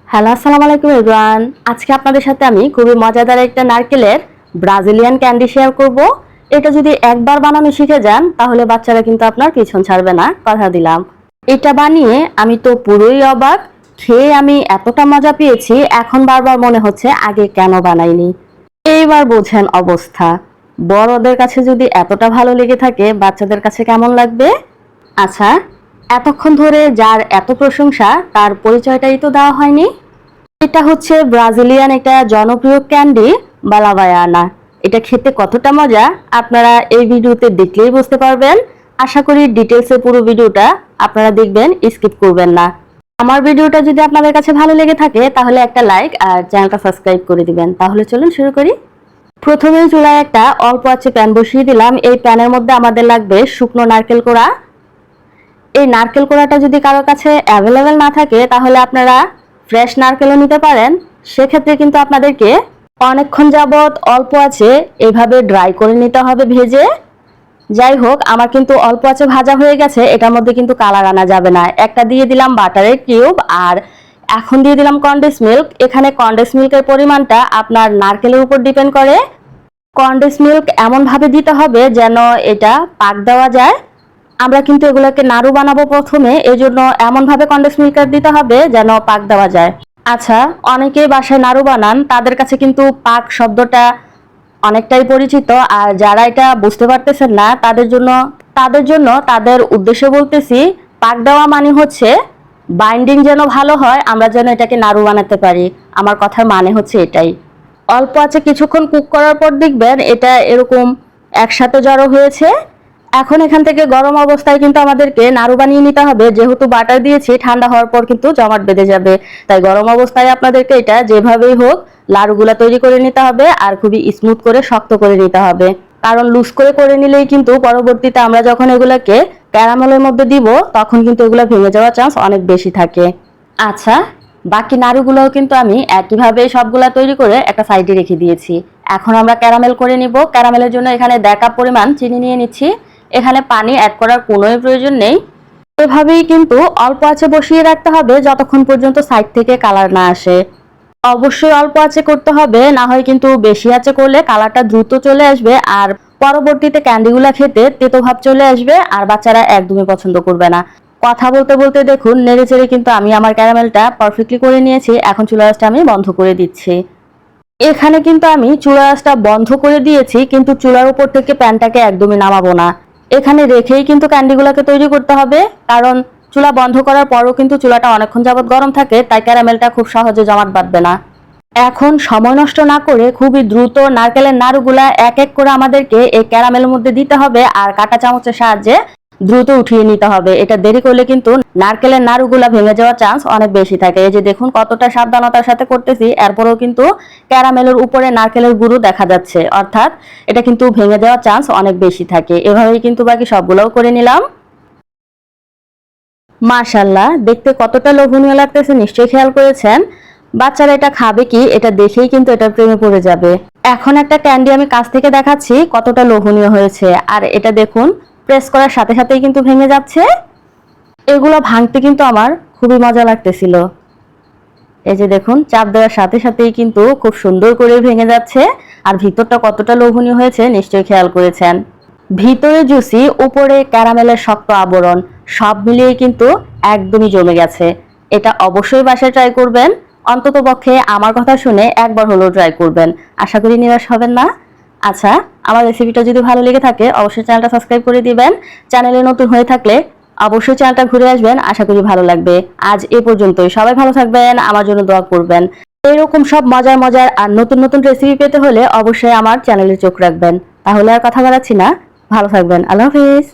Hello, আসসালামু আলাইকুম everyone. আজকে আপনাদের সাথে আমি খুবই মজাদার একটা নারকেলের ব্রাজিলিয়ান ক্যান্ডি শেয়ার করব। এটা যদি একবার বানানো শিখে যান তাহলে বাচ্চারা কিন্তু আপনার পিছন ছাড়বে না, কথা দিলাম। এটা বানিয়ে আমি তো পুরোই অবাক। খেয়ে আমি এতটা মজা পেয়েছি, এখন বারবার মনে হচ্ছে আগে কেন বানাইনি। এইবার বোঝেন অবস্থা। বড়দের কাছে যদি এতটা ভালো লেগে থাকে, বাচ্চাদের কাছে কেমন লাগবে? আচ্ছা, এতক্ষণ ধরে যার এত প্রশংসা তার পরিচয়টাই তো দেওয়া হয়নি। এটা হচ্ছে ব্রাজিলিয়ান একটা জনপ্রিয় ক্যান্ডি বালাবায়ানা। এটা খেতে কতটা মজা আপনারা এই ভিডিওতে দেখলেই বুঝতে পারবেন। আশা করি ডিটেলসে পুরো ভিডিওটা আপনারা দেখবেন, স্কিপ করবেন না। আমার ভিডিওটা যদি আপনাদের কাছে ভালো লেগে থাকে তাহলে একটা লাইক আর চ্যানেলটা সাবস্ক্রাইব করে দিবেন। তাহলে চলুন শুরু করি। প্রথমে চুলায় একটা অল্প আঁচে প্যান বসিয়ে দিলাম। এই প্যানের মধ্যে আমাদের লাগবে শুকনো নারকেল কোড়া। এই নারকেল কোড়াটা যদি কারোর কাছে অ্যাভেলেবেল না থাকে তাহলে আপনারা ফ্রেশ নারকেলও নিতে পারেন। সেক্ষেত্রে কিন্তু আপনাদেরকে অনেকক্ষণ যাবৎ অল্প আছে এভাবে ড্রাই করে নিতে হবে ভেজে। যাই হোক, আমার কিন্তু অল্প আছে ভাজা হয়ে গেছে, এটার মধ্যে কিন্তু কালার আনা যাবে না। একটা দিয়ে দিলাম বাটারের কিউব আর এখন দিয়ে দিলাম কনডেন্স মিল্ক। এখানে কনডেন্স মিল্কের পরিমাণটা আপনার নারকেলের উপর ডিপেন্ড করে। কনডেন্স মিল্ক এমনভাবে দিতে হবে যেন এটা পাক দেওয়া যায়। আমরা কিন্তু এগুলোকে নাড়ু বানাবো প্রথমে, এজন্য এমনভাবে কনডেন্স মিল্ক দিতে হবে যেন পাক দেওয়া যায়। আচ্ছা, অনেকেই বাসায় নাড়ু বানান, তাদের কাছে কিন্তু পাক শব্দটা অনেকটাই পরিচিত। আর যারা এটা বুঝতে পারতেছেন না তাদের জন্য তাদের উদ্দেশ্যে বলতেছি, পাক দেওয়া মানে হচ্ছে বাইন্ডিং যেন ভালো হয়, আমরা যেন এটাকে নাড়ু বানাতে পারি। আমার কথার মানে হচ্ছে এটাই। অল্প আছে কিছুক্ষণ কুক করার পর দেখবেন এটা এরকম একসাথে জড়ো হয়েছে। এখন এখান থেকে গরম অবস্থায় কিন্তু আমাদেরকে নাড়ু বানিয়ে নিতে হবে। যেহেতু বাটার দিয়েছি, ঠান্ডা হওয়ার পর কিন্তু জমাট বেঁধে যাবে। তাই গরম অবস্থায় আপনাদেরকে এটা যেভাবেই হোক লাড়ুগুলা তৈরি করে নিতে হবে আর খুবই স্মুথ করে শক্ত করে নিতে হবে। কারণ লুজ করে নিলেই কিন্তু পরবর্তীতে আমরা যখন এগুলাকে ক্যারামেলের মধ্যে দিব তখন কিন্তু এগুলো ভেঙে যাওয়ার চান্স অনেক বেশি থাকে। আচ্ছা, বাকি নাড়ুগুলোও কিন্তু আমি একইভাবে সবগুলা তৈরি করে একটা সাইডে রেখে দিয়েছি। এখন আমরা ক্যারামেল করে নিব। ক্যারামেলের জন্য এখানে 1 কাপ পরিমাণ চিনি নিয়ে নিচ্ছি। এখানে পানি অ্যাড করার কোনোই প্রয়োজন নেই। এভাবেই কিন্তু অল্প আঁচে বসিয়ে রাখতে হবে যতক্ষণ পর্যন্ত সাইড থেকে কালার না আসে। অবশ্যই অল্প আঁচে করতে হবে, না হয় কিন্তু বেশি আঁচে করলে কালারটা দ্রুত চলে আসবে আর পরবর্তীতে ক্যান্ডিগুলা খেতে তেতো ভাব চলে আসবে আর বাচ্চারা একদমই পছন্দ করবে না। কথা বলতে বলতে দেখুন নেড়েচেড়ে কিন্তু আমি আমার ক্যারামেলটা পারফেক্টলি করে নিয়েছি। এখন চুলা আঁচটা আমি বন্ধ করে দিচ্ছি। এখানে কিন্তু আমি চুলা আঁচটা বন্ধ করে দিয়েছি, কিন্তু চুলার উপর থেকে প্যানটাকে একদমই নামাবো না। এখানে রেখেই কিন্তু ক্যান্ডিগুলোকে তৈরি করতে হবে, কারণ চুলা বন্ধ করার পরও কিন্তু চুলাটা অনেকক্ষণ যাবত গরম থাকে, তাই ক্যারামেলটা খুব সহজে জমাট বাঁধবে না। এখন সময় নষ্ট না করে খুবই দ্রুত নারকেলের নাড়ুগুলা এক এক করে আমাদেরকে এই ক্যারামেলের মধ্যে দিতে হবে আর কাঁটা চামচের সাহায্যে দ্রুত উঠিয়ে নিতে হবে। এটা দেরি করলে কিন্তু নারকেলের নাড়ুগুলা ভেঙে যাওয়ার চান্স অনেক বেশি থাকে। এই যে দেখুন কতটা সাবধানতার সাথে করতেছি, এরপরেও কিন্তু ক্যারামেলের উপরে নারকেলের গুঁড়ো দেখা যাচ্ছে, অর্থাৎ এটা কিন্তু ভেঙে যাওয়ার চান্স অনেক বেশি থাকে। এভাবেই কিন্তু বাকি সবগুলোও করে নিলাম। মাশাআল্লাহ, দেখতে কতটা লোভনীয় লাগতেছে নিশ্চয়ই খেয়াল করেছেন। বাচ্চারা এটা খাবে কি এটা দেখেই কিন্তু এটা প্রেমে পড়ে যাবে। এখন একটা ক্যান্ডি আমি কাছ থেকে দেখাচ্ছি কতটা লোভনীয় হয়েছে। আর এটা দেখুন প্রেস করার সাথে সাথেই কিন্তু ভেঙে যাচ্ছে। এগুলো ভাঙতে কিন্তু আমার খুবই মজা লাগতেছিল। এই যে দেখুন চাপ দেওয়ার সাথে সাথেই কিন্তু খুব সুন্দর করে ভেঙে যাচ্ছে। আর ভিতরটা কতটা লোভনীয় হয়েছে নিশ্চয়ই খেয়াল করেছেন। ভিতরে জুসি, উপরে ক্যারামেলের শক্ত আবরণ, সব মিলিয়ে কিন্তু একদমই জমে গেছে। এটা অবশ্যই বাসায় ট্রাই করবেন। অন্ততপক্ষে আমার কথা শুনে একবার হলেও ট্রাই করবেন। আশা করি নিরাশ হবেন না। আচ্ছা, আমার রেসিপিটা যদি ভালো লেগে থাকে অবশ্যই চ্যানেলটা সাবস্ক্রাইব করে দিবেন। চ্যানেলে নতুন হয়ে থাকলে অবশ্যই চ্যানেলটা ঘুরে আসবেন, আশা করি ভালো লাগবে। আজ এ পর্যন্তই। সবাই ভালো থাকবেন, আমার জন্য দোয়া করবেন। এরকম সব মজার মজার আর নতুন নতুন রেসিপি পেতে হলে অবশ্যই আমার চ্যানেলে চোখ রাখবেন। তাহলে আর কথা বাড়াচ্ছি না, ভালো থাকবেন। আল্লাহ হাফিজ।